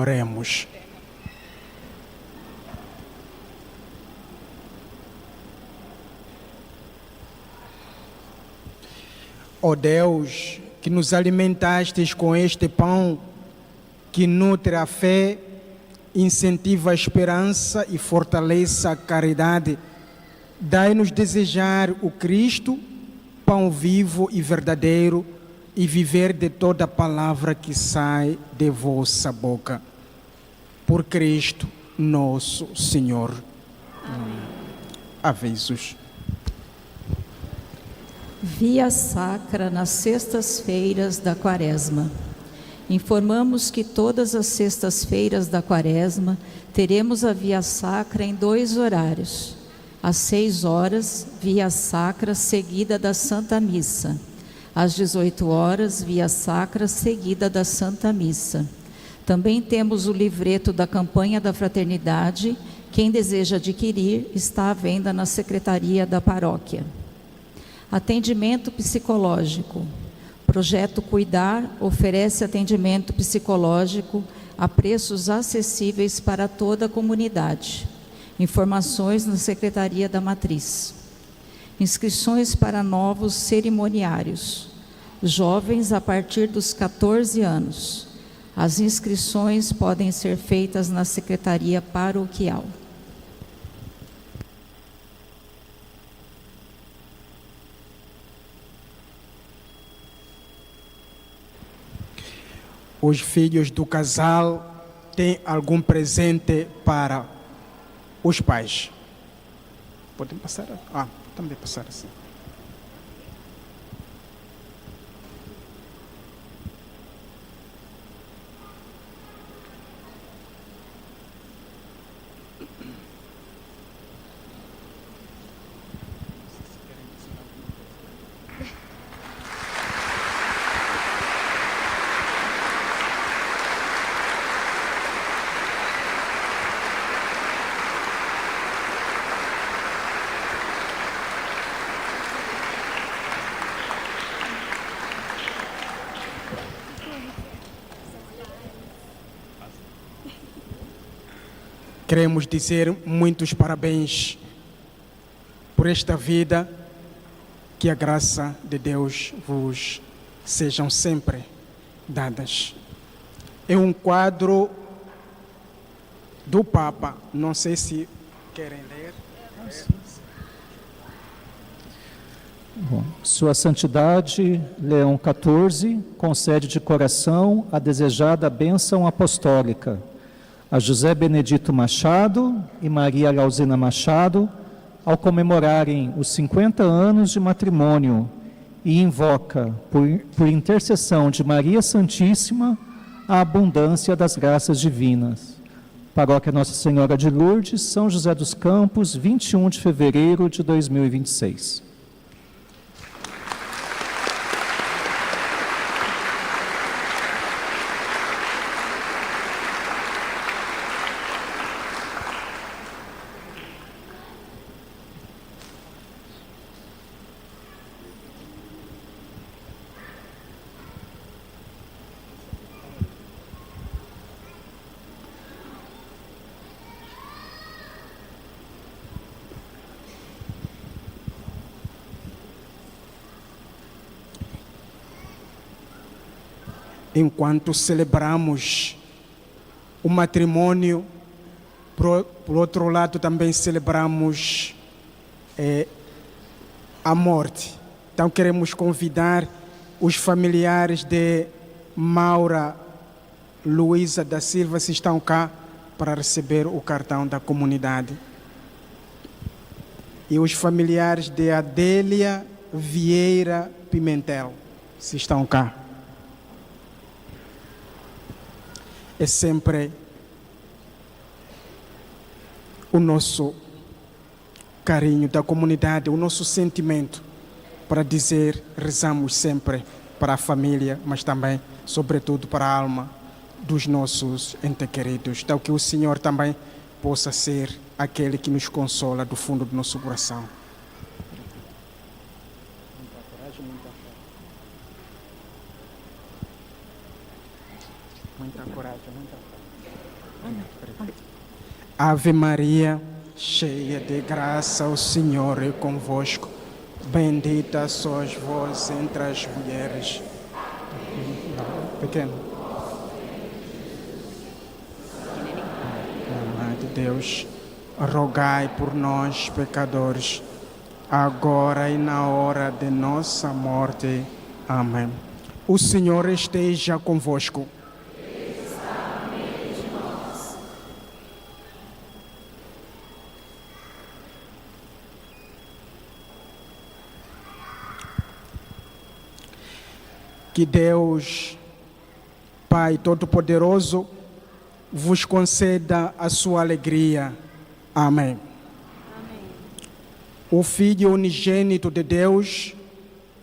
Speaker 4: Oremos. Ó Deus, que nos alimentastes com este pão, que nutre a fé, incentiva a esperança e fortalece a caridade, dai-nos desejar o Cristo, pão vivo e verdadeiro, e viver de toda palavra que sai de vossa boca. Por Cristo nosso Senhor. Amém. Avisos.
Speaker 1: Via Sacra nas sextas-feiras da Quaresma. Informamos que todas as sextas-feiras da Quaresma teremos a Via Sacra em 2 horários. Às 6 horas, Via Sacra seguida da Santa Missa. Às 18 horas, Via Sacra seguida da Santa Missa. Também temos o livreto da campanha da Fraternidade. Quem deseja adquirir está à venda na Secretaria da Paróquia. Atendimento psicológico. Projeto Cuidar oferece atendimento psicológico a preços acessíveis para toda a comunidade. Informações na Secretaria da Matriz. Inscrições para novos cerimoniários. Jovens a partir dos 14 anos. As inscrições podem ser feitas na Secretaria Paroquial.
Speaker 4: Os filhos do casal têm algum presente para os pais? Podem passar? Também passar assim. Queremos dizer muitos parabéns por esta vida, que a graça de Deus vos sejam sempre dadas. É um quadro do Papa, não sei se querem ler.
Speaker 5: Bom, Sua Santidade Leão XIV concede de coração a desejada bênção apostólica a José Benedito Machado e Maria Lauzina Machado, ao comemorarem os 50 anos de matrimônio, e invoca, por intercessão de Maria Santíssima, a abundância das graças divinas. Paróquia Nossa Senhora de Lourdes, São José dos Campos, 21 de fevereiro de 2026.
Speaker 4: Enquanto celebramos o matrimônio, por outro lado também celebramos a morte. Então queremos convidar os familiares de Maura Luísa da Silva, se estão cá, para receber o cartão da comunidade. E os familiares de Adélia Vieira Pimentel, se estão cá. É sempre o nosso carinho da comunidade, o nosso sentimento para dizer, rezamos sempre para a família, mas também, sobretudo, para a alma dos nossos entes queridos. Então, que o Senhor também possa ser aquele que nos consola do fundo do nosso coração. Muita coragem, muita fé. Ave Maria, cheia de graça, o Senhor é convosco. Bendita sois vós entre as mulheres. Pequeno. Mãe de Deus, rogai por nós, pecadores, agora e na hora de nossa morte. Amém. O Senhor esteja convosco. Que Deus, Pai Todo-Poderoso, vos conceda a sua alegria. Amém. O Filho unigênito de Deus,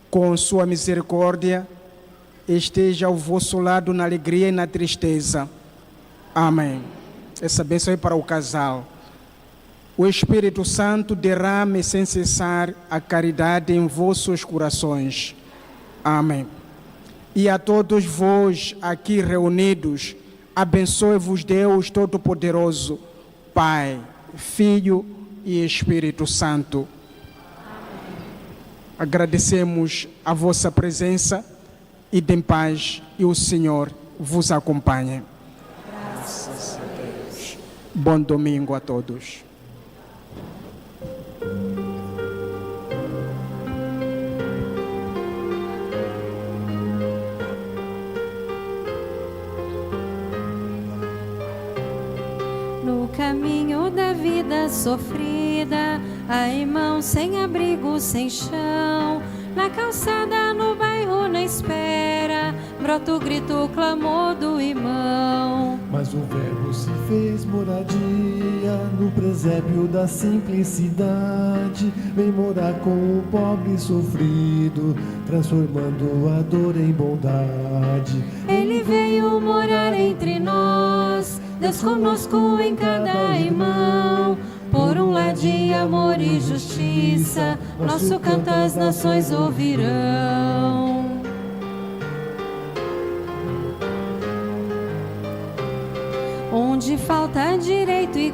Speaker 4: com sua misericórdia, esteja ao vosso lado na alegria e na tristeza. Amém. Essa bênção é para o casal. O Espírito Santo derrame sem cessar a caridade em vossos corações. Amém. E a todos vós aqui reunidos, abençoe-vos Deus Todo-Poderoso, Pai, Filho e Espírito Santo. Amém. Agradecemos a vossa presença e de paz, e o Senhor vos acompanhe. Graças a Deus. Bom domingo a todos.
Speaker 2: No caminho da vida sofrida, a irmão sem abrigo, sem chão, na calçada, no bairro, na espera, brota o grito, o clamor do irmão.
Speaker 3: Mas o Verbo se fez moradia no presépio da simplicidade. Vem morar com o pobre sofrido, transformando a dor em bondade.
Speaker 2: Ele veio morar entre nós, Deus conosco em cada irmão. Por um lar de amor e justiça, nosso canto as nações ouvirão. Onde falta direito e